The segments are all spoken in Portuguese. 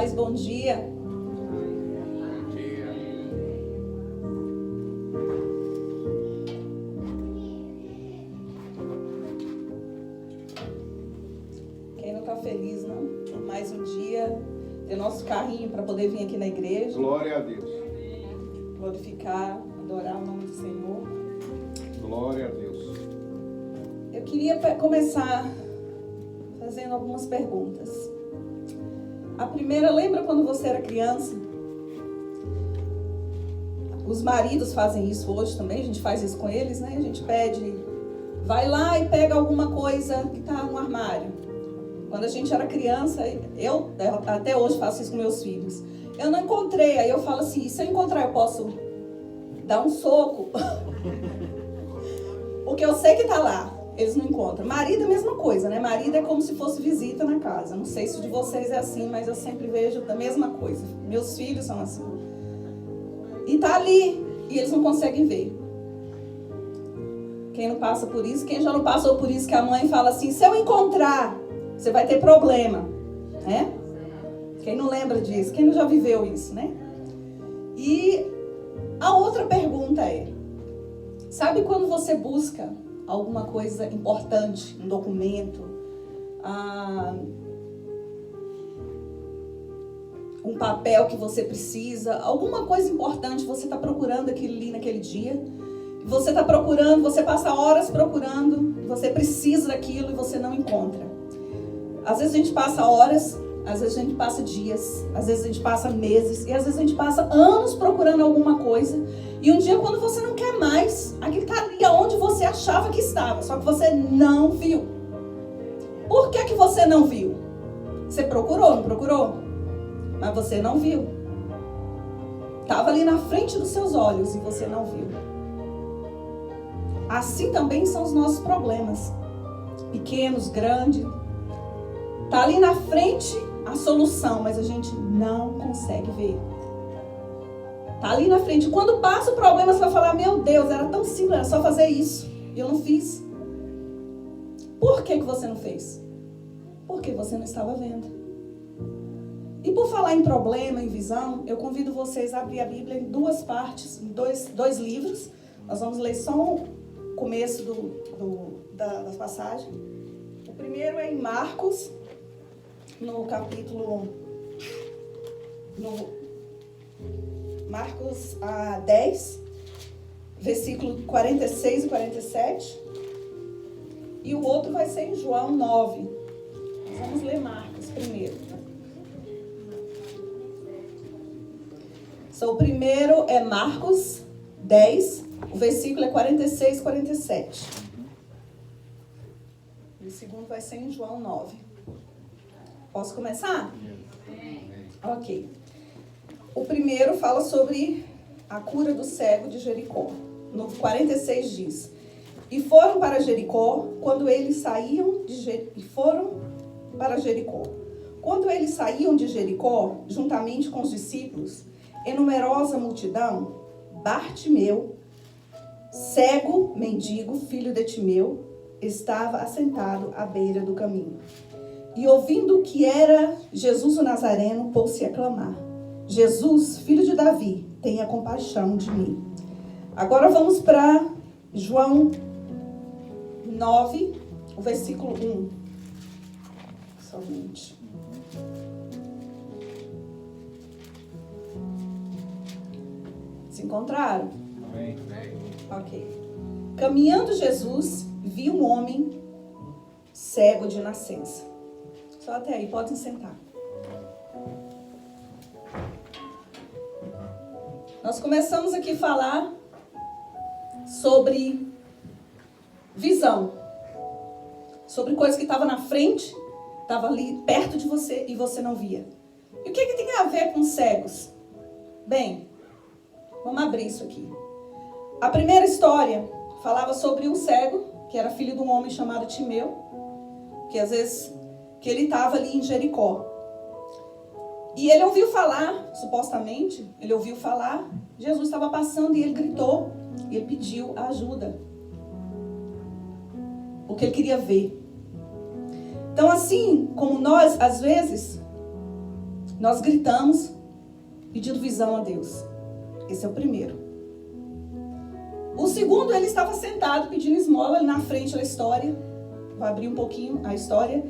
paz, bom dia. Bom dia. Quem não está feliz, não? Mais um dia, ter nosso carrinho para poder vir aqui na igreja. Glória a Deus. Glorificar, adorar o nome do Senhor. Glória a Deus. Eu queria começar fazendo algumas perguntas. A primeira, lembra quando você era criança? Os maridos fazem isso hoje também, a gente faz isso com eles, né? A gente pede, vai lá e pega alguma coisa que está no armário. Quando a gente era criança, eu até hoje faço isso com meus filhos. Eu não encontrei, aí eu falo assim, se eu encontrar eu posso dar um soco? Porque eu sei que está lá. Eles não encontram. Marido é a mesma coisa, né? Marido é como se fosse visita na casa. Não sei se de vocês é assim, mas eu sempre vejo a mesma coisa. Meus filhos são assim. E tá ali, e eles não conseguem ver. Quem não passa por isso, quem já não passou por isso, que a mãe fala assim, se eu encontrar, você vai ter problema, né? Quem não lembra disso? Quem não já viveu isso, né? E a outra pergunta é, sabe quando você busca alguma coisa importante, um documento, um papel que você precisa, alguma coisa importante, você está procurando aquilo ali naquele dia, você está procurando, você passa horas procurando, você precisa daquilo e você não encontra. Às vezes a gente passa horas, às vezes a gente passa dias, às vezes a gente passa meses e às vezes a gente passa anos procurando alguma coisa. E um dia quando você não quer mais, aquilo está ali onde você achava que estava, só que você não viu. Por que você não viu? Você procurou, não procurou? Mas você não viu. Estava ali na frente dos seus olhos e você não viu. Assim também são os nossos problemas. Pequenos, grandes. Está ali na frente a solução, mas a gente não consegue ver. Está ali na frente. Quando passa o problema, você vai falar, meu Deus, era tão simples, era só fazer isso. E eu não fiz. Por que você não fez? Porque você não estava vendo. E por falar em problema, em visão, eu convido vocês a abrir a Bíblia em duas partes, em dois livros. Nós vamos ler só o começo da passagem. O primeiro é em Marcos, no capítulo... Marcos 10, versículo 46 e 47. E o outro vai ser em João 9. Nós vamos ler Marcos primeiro. O primeiro é Marcos 10, o versículo é 46 e 47. E o segundo vai ser em João 9. Posso começar? Ok. O primeiro fala sobre a cura do cego de Jericó. No 46 diz: E foram para Jericó quando eles saíam de Jericó, juntamente com os discípulos, em numerosa multidão, Bartimeu, cego, mendigo, filho de Timeu, estava assentado à beira do caminho. E ouvindo que era Jesus o Nazareno, pôs-se a clamar: Jesus, filho de Davi, tenha compaixão de mim. Agora vamos para João 9, o versículo 1. Somente. Se encontraram? Amém. Ok. Caminhando Jesus, viu um homem cego de nascença. Só até aí, podem sentar. Nós começamos aqui a falar sobre visão. Sobre coisa que estava na frente, estava ali perto de você e você não via. E o que tem a ver com cegos? Bem, vamos abrir isso aqui. A primeira história falava sobre um cego, que era filho de um homem chamado Timeu, que às vezes que ele estava ali em Jericó. E ele ouviu falar, supostamente, ele ouviu falar, Jesus estava passando e ele gritou, e ele pediu ajuda. Porque ele queria ver. Então, assim como nós, às vezes, Nós gritamos pedindo visão a Deus. Esse é o primeiro. O segundo, ele estava sentado pedindo esmola ali na frente da história. Vou abrir um pouquinho a história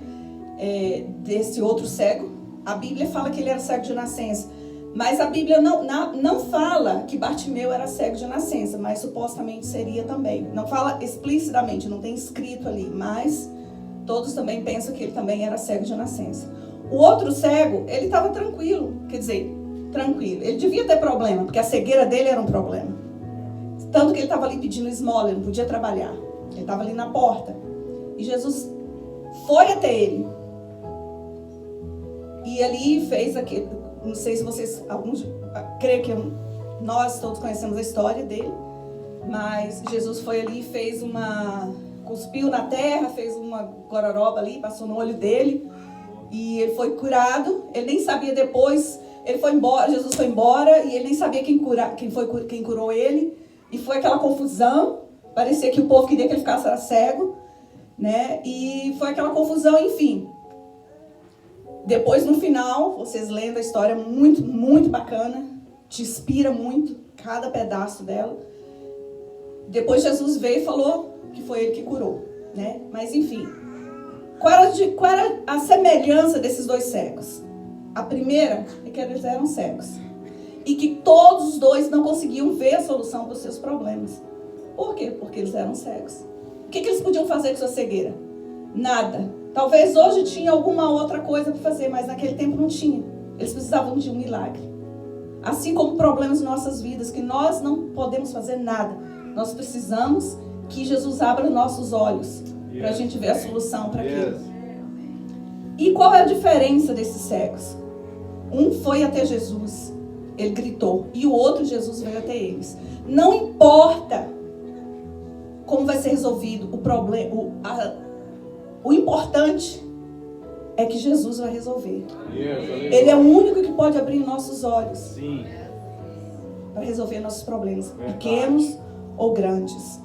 desse outro cego. A Bíblia fala que ele era cego de nascença. Mas a Bíblia não fala que Bartimeu era cego de nascença, mas supostamente seria também. Não fala explicitamente, não tem escrito ali, mas todos também pensam que ele também era cego de nascença. O outro cego, ele estava tranquilo, quer dizer, tranquilo. Ele devia ter problema, porque a cegueira dele era um problema. Tanto que ele estava ali pedindo esmola, ele não podia trabalhar. Ele estava ali na porta. E Jesus foi até ele. E ali fez aquele... Não sei se vocês... creio que nós todos conhecemos a história dele. Mas Jesus foi ali e fez uma... Cuspiu na terra, fez uma gororoba ali, passou no olho dele. E ele foi curado. Ele nem sabia depois. Ele foi embora, Jesus foi embora. E ele nem sabia quem curou ele. E foi aquela confusão. Parecia que o povo queria que ele ficasse cego, né? E foi aquela confusão, enfim. Depois, no final, vocês lendo a história, muito, muito bacana. Te inspira muito, cada pedaço dela. Depois Jesus veio e falou que foi ele que curou, né? Mas, enfim. Qual era a semelhança desses dois cegos? A primeira é que eles eram cegos. E que todos os dois não conseguiam ver a solução para os seus problemas. Por quê? Porque eles eram cegos. O que eles podiam fazer com sua cegueira? Nada. Talvez hoje tinha alguma outra coisa para fazer, mas naquele tempo não tinha. Eles precisavam de um milagre. Assim como problemas em nossas vidas, que nós não podemos fazer nada. Nós precisamos que Jesus abra nossos olhos para a gente ver a solução para aquilo. E qual é a diferença desses cegos? Um foi até Jesus. Ele gritou. E o outro, Jesus veio até eles. Não importa como vai ser resolvido o problema. O importante é que Jesus vai resolver. Ele é o único que pode abrir nossos olhos para resolver nossos problemas, pequenos ou grandes.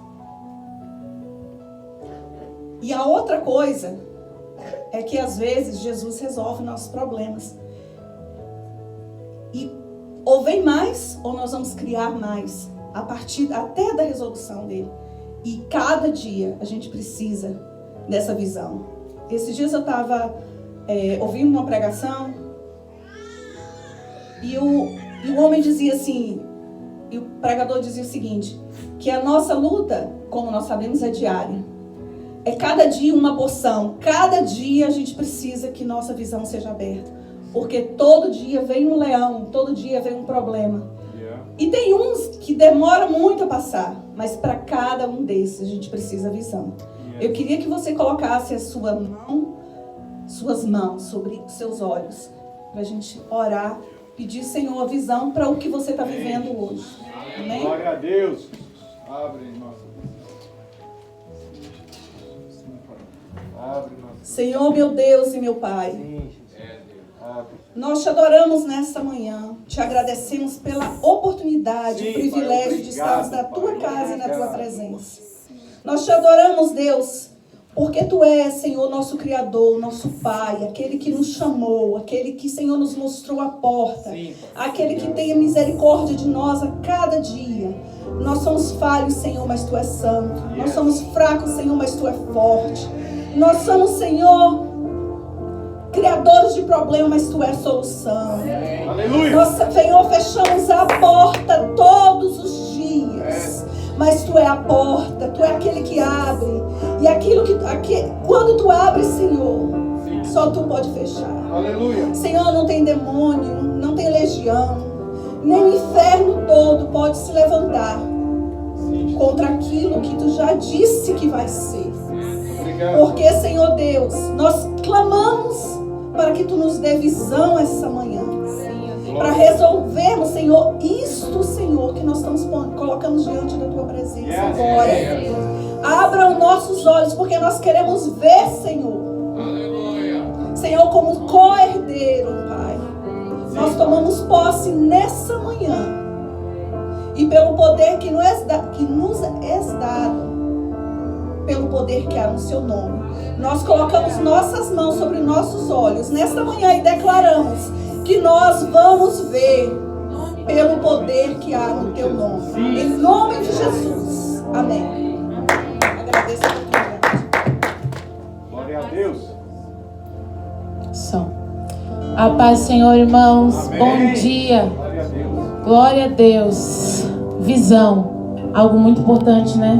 E a outra coisa é que às vezes Jesus resolve nossos problemas. E ou vem mais, ou nós vamos criar mais, a partir até da resolução dele. E cada dia a gente precisa dessa visão. Esses dias eu estava ouvindo uma pregação, e o homem dizia assim, e o pregador dizia o seguinte, que a nossa luta, como nós sabemos, é diária. É cada dia uma porção, cada dia a gente precisa que nossa visão seja aberta. Porque todo dia vem um leão, todo dia vem um problema. E tem uns que demoram muito a passar, mas para cada um desses a gente precisa de visão. Eu queria que você colocasse suas mãos sobre os seus olhos, para a gente orar, pedir, Senhor, a visão para o que você está vivendo hoje. Amém? Glória a Deus. Abre nossa visão. Senhor, meu Deus e meu Pai. Nós te adoramos nesta manhã, te agradecemos pela oportunidade e privilégio de estarmos na tua casa e na tua presença. Nós te adoramos, Deus, porque tu és, Senhor, nosso Criador, nosso Pai, aquele que nos chamou, aquele que, Senhor, nos mostrou a porta, aquele que tem a misericórdia de nós a cada dia. Nós somos falhos, Senhor, mas tu és santo. Nós somos fracos, Senhor, mas tu és forte. Nós somos, Senhor, criadores de problemas, mas tu és solução. Aleluia. Nós, Senhor, fechamos a porta todos os dias, mas tu é a porta, tu é aquele que abre. E aquilo quando tu abres, Senhor, só tu pode fechar. Aleluia. Senhor, não tem demônio, não tem legião, nem o inferno todo pode se levantar contra aquilo que tu já disse que vai ser. Porque, Senhor Deus, nós clamamos para que tu nos dê visão essa manhã. Para resolvermos, Senhor, isto, Senhor, que nós estamos colocando diante da tua presença agora. Abra os nossos olhos, porque nós queremos ver, Senhor. Senhor, como co-herdeiro, Pai. Nós tomamos posse nessa manhã. E pelo poder que nos és dado, pelo poder que há no seu nome, nós colocamos nossas mãos sobre nossos olhos nesta manhã e declaramos que que nós vamos ver pelo poder que há no teu nome. Em nome de Jesus. Amém. Agradeço a oportunidade. Glória a Deus. Som. A paz, Senhor, irmãos. Amém. Bom dia. Glória a Deus. Glória a Deus. Visão. Algo muito importante, né?